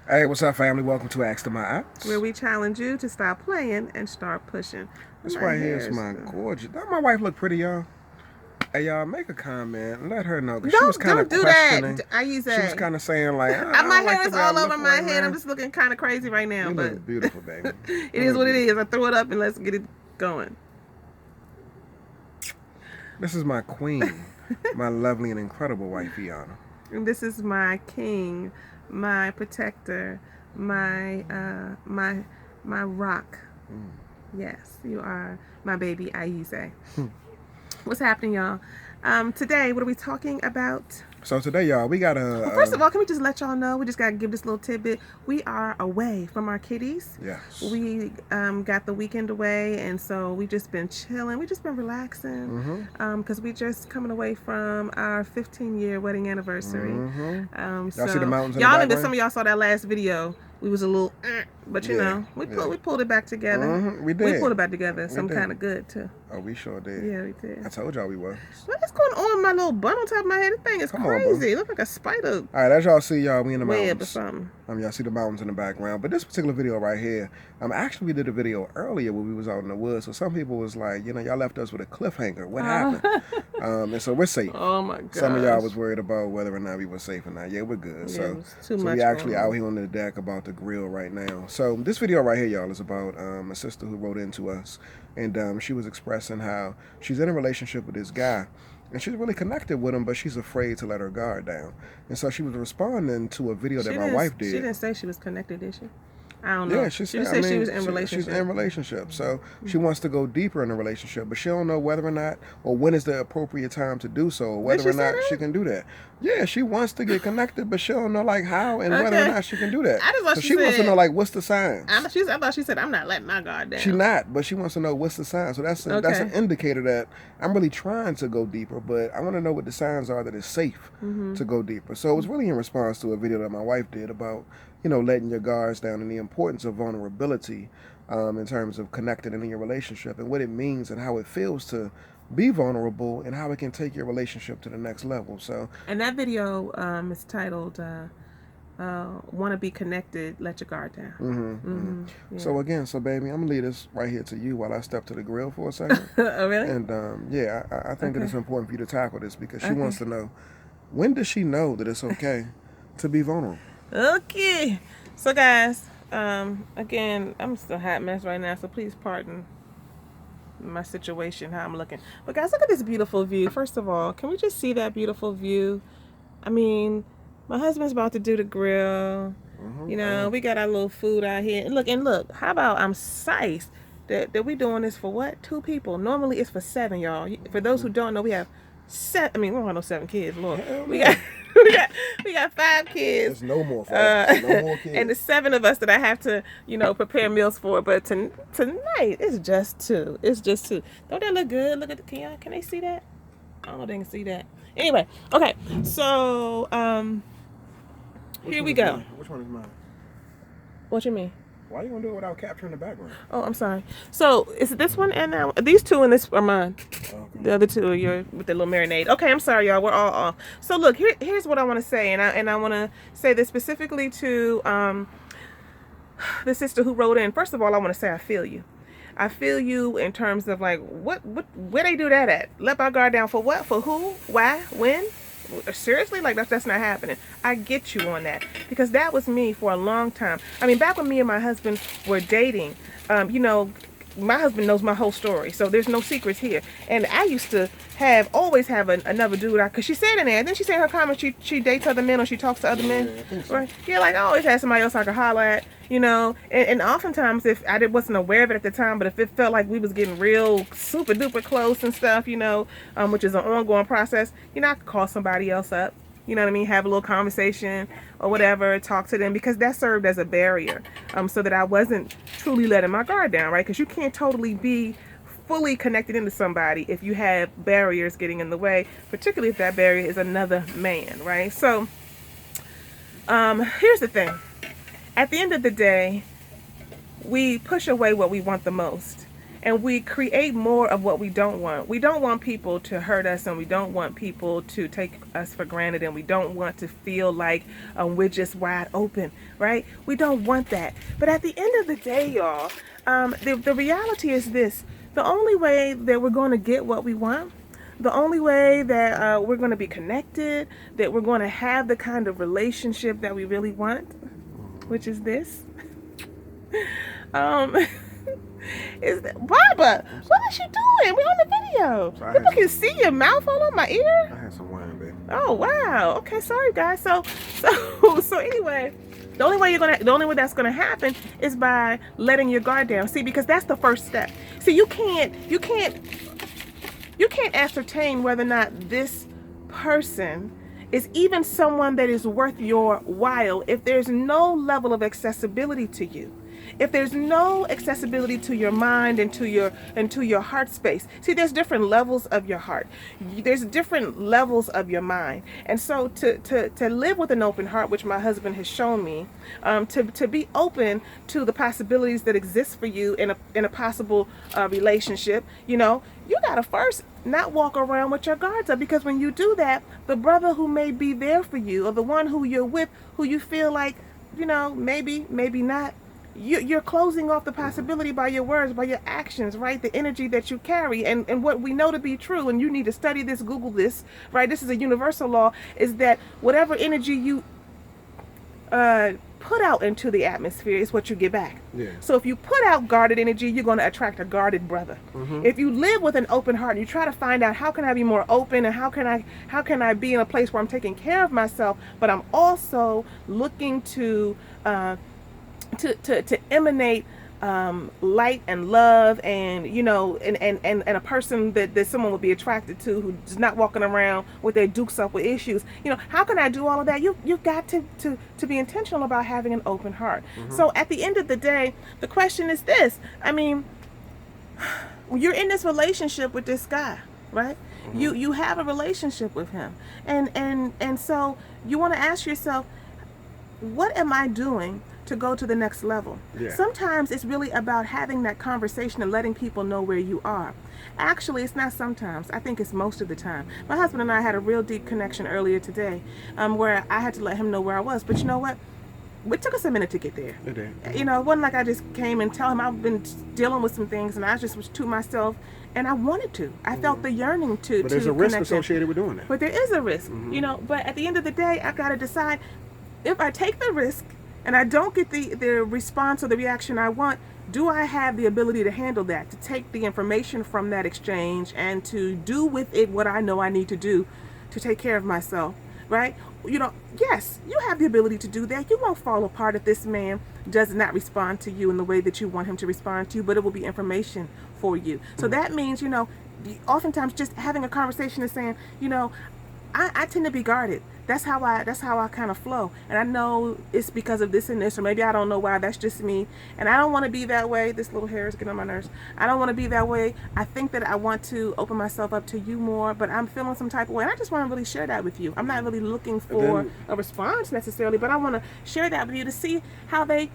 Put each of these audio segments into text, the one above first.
Hey, what's up, family? Welcome to Ask to My Ops. where we challenge you to stop playing and start pushing. This My right here hair is is my gorgeous. Don't my wife look pretty, y'all? Hey, y'all, make a comment and let her know because she was don't kind of don't do that. questioning. I use She was that. kind of saying like, I My don't like hair the is way I all over look my right head. I'm now. just looking kind of crazy right now, You but look beautiful, baby. it You is look what it beautiful. is. I threw it up and let's get it going. This is my queen, my lovely and incredible wife, Iana. And this is my king, my protector, my rock. Yes, you are my baby Aise. What's happening, y'all? Today, what are we talking about? So today, y'all, we got Well, first of all, can we just let y'all know? We just got to give this little tidbit. We are away from our kitties. yes. We got the weekend away, and so we just been chilling. We just been relaxing because we just coming away from our 15-year wedding anniversary. Y'all So see the mountains in the y'all background? maybe some of y'all saw that last video. We was a little, but you Yeah, know, we pulled it back together. We did. We pulled it back together. Some did. kind of good too. Oh, we sure did. Yeah, we did. I told y'all we was. What is going on with my little bun on top of my head? This thing is Come on, bro. crazy. It looks like a spider All right, as y'all see, y'all, we in the web or mountains. something. Y'all see the mountains in the background. But this particular video right here, actually we did a video earlier when we was out in the woods. So some people was like, y'all left us with a cliffhanger. What happened? And so we're safe. Oh my god. Some of y'all was worried about whether or not we were safe or not. Yeah, we're good. Yeah, So, it was too so much we actually going on. out here on the deck about the grill right now. So this video right here, y'all, is about a sister who wrote into us. And she was expressing how she's in a relationship with this guy. And she's really connected with him, but she's afraid to let her guard down. And so she was responding to a video that my wife did. She didn't say she was connected, did she? I don't know. Yeah, she just said she was in relationship. She's in relationship, so she wants to go deeper in a relationship, but she don't know whether or not or when is the appropriate time to do so, or whether or not she can do that. Yeah, she wants to get connected, but she don't know like how and whether or not she can do that. I just so she wants to know like what's the signs. I thought she said I'm not letting my guard down. She's not, but she wants to know what's the signs. So that's an indicator that I'm really trying to go deeper, but I want to know what the signs are that it's safe to go deeper. So it was really in response to a video that my wife did about letting your guards down and the importance of vulnerability in terms of connecting in your relationship and what it means and how it feels to be vulnerable and how it can take your relationship to the next level. So, and that video is titled "Want to Be Connected? Let Your Guard Down." Yeah. So again, baby, I'm gonna leave this right here to you while I step to the grill for a second. Oh, really? And I think that it's important for you to tackle this because she wants to know, when does she know that it's okay to be vulnerable? Okay, so guys, again, I'm still a hot mess right now, so please pardon my situation, how I'm looking. But guys, look at this beautiful view. First of all, can we just see that beautiful view? I mean, my husband's about to do the grill. We got our little food out here. And look, how about I'm sized that we doing this for what? 2 people. Normally it's for 7, y'all. For those who don't know, we have 7. I mean, we don't have no 7 kids, Lord. We got we got 5 kids. There's no more no more kids. And the 7 of us that I have to, prepare meals for. But tonight it's just 2. It's just 2. Don't that look good? Look at the can they see that? I don't know if they can see that. Anyway, okay. So here we go. Which one is mine? What you mean? Why are you gonna do it without capturing the background? Oh, I'm sorry. So is it this one and these 2 and this are mine? Okay. The other 2 are yours with the little marinade. Okay, I'm sorry, y'all. We're all off. So look, here's what I want to say, and I want to say this specifically to the sister who wrote in. First of all, I want to say I feel you. I feel you in terms of like where they do that at? Let my guard down for what? For who? Why? When? Seriously, like that's not happening. I get you on that because that was me for a long time. I mean, back when me and my husband were dating, my husband knows my whole story, so there's no secrets here. And I used to always have another dude, because she said in there, and then she said in her comments she dates other men or she talks to other men. So. Right? Yeah, like I always had somebody else I could holler at, and oftentimes if I wasn't aware of it at the time, but if it felt like we was getting real super duper close and stuff, which is an ongoing process, I could call somebody else up. You know what I mean? Have a little conversation or whatever, talk to them, because that served as a barrier so that I wasn't truly letting my guard down, right? Because you can't totally be fully connected into somebody if you have barriers getting in the way, particularly if that barrier is another man, right? So here's the thing. At the end of the day, we push away what we want the most. and we create more of what we don't want. We don't want people to hurt us, and we don't want people to take us for granted, and we don't want to feel like we're just wide open, right? We don't want that. But at the end of the day, y'all, the reality is this: the only way that we're going to get what we want, the only way that we're going to be connected, that we're going to have the kind of relationship that we really want, which is this, is that, Barbara, what is you doing? We're on the video. So People can see your mouth all on my ear. I had some wine, baby. Oh wow. Okay, sorry guys. So anyway, the only way that's gonna happen is by letting your guard down. See, because that's the first step. See, you can't ascertain whether or not this person is even someone that is worth your while if there's no level of accessibility to you. If there's no accessibility to your mind and to your heart space. See, there's different levels of your heart. There's different levels of your mind. And so to live with an open heart, which my husband has shown me, to be open to the possibilities that exist for you in a possible relationship, you gotta first not walk around with your guards up, because when you do that, the brother who may be there for you, or the one who you're with, who you feel like, maybe not, you're closing off the possibility by your words, by your actions, right? The energy that you carry, and what we know to be true, and you need to study this, Google this, right? This is a universal law, is that whatever energy you put out into the atmosphere is what you get back. Yeah. So if you put out guarded energy, you're going to attract a guarded brother. Mm-hmm. If you live with an open heart and you try to find out, how can I be more open, and how can I be in a place where I'm taking care of myself, but I'm also looking to emanate light and love, and and a person that someone would be attracted to, who's not walking around with their dukes up with issues. How can I do all of that? You've got to be intentional about having an open heart. Mm-hmm. So at the end of the day, the question is this: you're in this relationship with this guy, right? Mm-hmm. You have a relationship with him, and so you want to ask yourself, what am I doing to go to the next level? Yeah. Sometimes it's really about having that conversation and letting people know where you are. Actually, it's not sometimes. I think it's most of the time. My husband and I had a real deep connection earlier today, where I had to let him know where I was. But you know what? It took us a minute to get there. It did. It wasn't like I just came and tell him I've been dealing with some things, and I just was to myself, and I wanted to. I felt the yearning to. But there's a risk associated with doing that. But there is a risk, But at the end of the day, I've got to decide, if I take the risk and I don't get the response or the reaction I want, do I have the ability to handle that, to take the information from that exchange and to do with it what I know I need to do to take care of myself, right? Yes, you have the ability to do that. You won't fall apart if this man does not respond to you in the way that you want him to respond to you, but it will be information for you. So that means, oftentimes just having a conversation and saying, I tend to be guarded. That's how I kind of flow. And I know it's because of this and this, or maybe I don't know why. That's just me. And I don't want to be that way. This little hair is getting on my nerves. I don't want to be that way. I think that I want to open myself up to you more, but I'm feeling some type of way. And I just want to really share that with you. I'm not really looking for a response necessarily, but I want to share that with you to see how they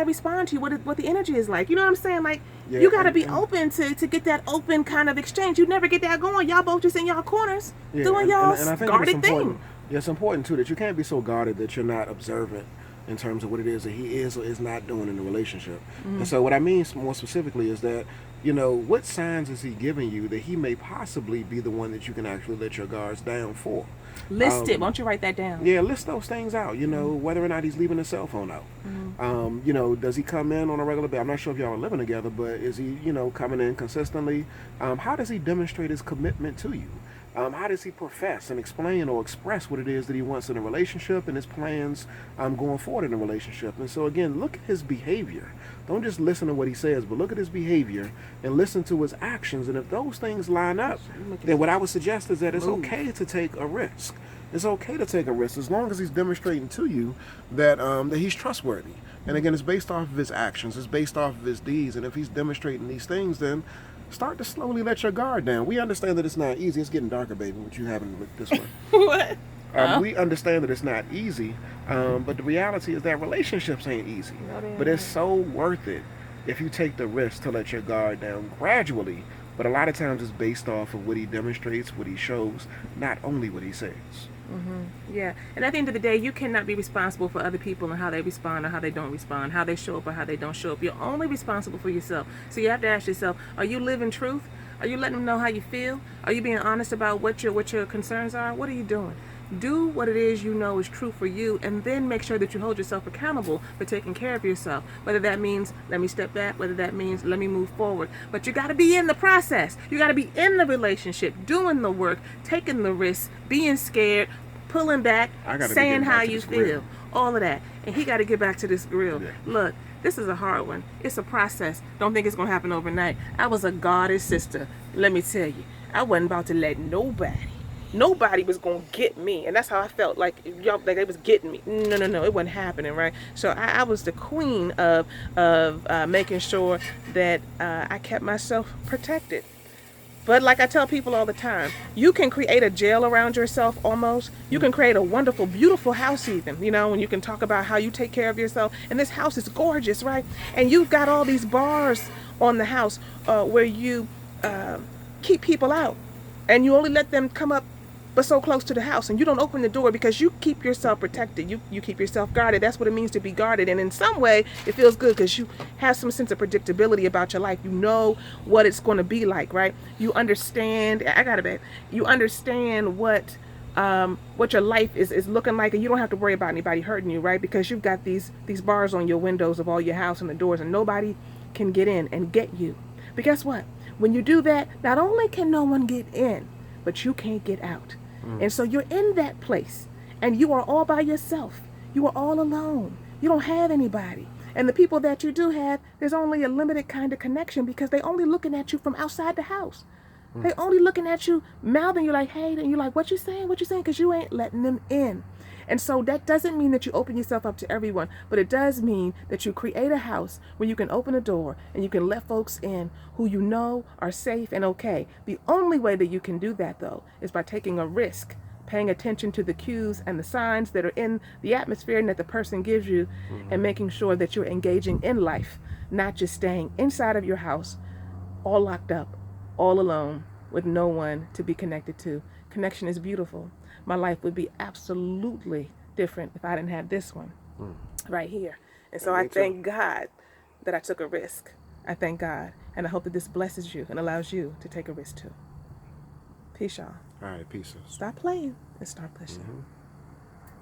respond to you, what the energy is like. You know what I'm saying? Like, yeah, you got to be open to get that open kind of exchange. You never get that going. Y'all both just in y'all corners doing y'all's guarded thing. Yeah, it's important too that you can't be so guarded that you're not observant in terms of what it is that he is or is not doing in the relationship. Mm-hmm. And so what I mean more specifically is that, what signs is he giving you that he may possibly be the one that you can actually let your guards down for? List it. Why don't you write that down? Yeah, list those things out. Whether or not he's leaving his cell phone out. Mm-hmm. Does he come in on a regular basis? I'm not sure if y'all are living together, but is he, coming in consistently? How does he demonstrate his commitment to you? How does he profess and explain or express what it is that he wants in a relationship and his plans going forward in a relationship? And so again, look at his behavior. Don't just listen to what he says, but look at his behavior and listen to his actions. And if those things line up, then what I would suggest is that it's okay to take a risk. It's okay to take a risk as long as he's demonstrating to you that that he's trustworthy. And again, it's based off of his actions. It's based off of his deeds. And if he's demonstrating these things, then start to slowly let your guard down. We understand that it's not easy. It's getting darker, baby, what you having with this one. What? We understand that it's not easy, but the reality is that relationships ain't easy. But it's so worth it if you take the risk to let your guard down gradually, but a lot of times it's based off of what he demonstrates, what he shows, not only what he says. Yeah, and at the end of the day, you cannot be responsible for other people and how they respond or how they don't respond, how they show up or how they don't show up. You're only responsible for yourself. So you have to ask yourself, are you living truth? Are you letting them know how you feel? Are you being honest about what your concerns are? What are you doing? Do what it is you know is true for you, and then make sure that you hold yourself accountable for taking care of yourself. Whether that means let me step back, whether that means let me move forward. But you got to be in the process. You got to be in the relationship, doing the work, taking the risks, being scared, pulling back, saying how you feel, all of that. And he got to get back to this grill. Yeah. Look, this is a hard one. It's a process. Don't think it's going to happen overnight. I was a goddess sister. Let me tell you, I wasn't about to let nobody was gonna get me, and that's how I felt, like y'all, like they was getting me. No, it wasn't happening, right? So I was the queen of making sure that I kept myself protected. But like I tell people all the time, you can create a jail around yourself almost. You can create a wonderful, beautiful house even, you know, and you can talk about how you take care of yourself. And this house is gorgeous, right? And you've got all these bars on the house where you keep people out, and you only let them come up but so close to the house, and you don't open the door because you keep yourself protected. You keep yourself guarded. That's what it means to be guarded. And in some way, it feels good because you have some sense of predictability about your life. You know what it's going to be like, right? You understand. I got it, babe. You understand what your life is looking like, and you don't have to worry about anybody hurting you, right? Because you've got these bars on your windows of all your house and the doors, and nobody can get in and get you. But guess what? When you do that, not only can no one get in, but you can't get out. And so you're in that place, and you are all by yourself. You are all alone. You don't have anybody. And the people that you do have, there's only a limited kind of connection because they only looking at you from outside the house. They only looking at you, mouthing you like, hey, and you're like, what you saying? What you saying? Because you ain't letting them in. And so that doesn't mean that you open yourself up to everyone, but it does mean that you create a house where you can open a door and you can let folks in who you know are safe and okay. The only way that you can do that, though, is by taking a risk, paying attention to the cues and the signs that are in the atmosphere and that the person gives you, and making sure that you're engaging in life, not just staying inside of your house, all locked up, all alone, with no one to be connected to. Connection is beautiful. My life would be absolutely different if I didn't have this one right here. And so I thank God that I took a risk. I thank God. And I hope that this blesses you and allows you to take a risk too. Peace, y'all. All right, peace. Stop playing and start pushing.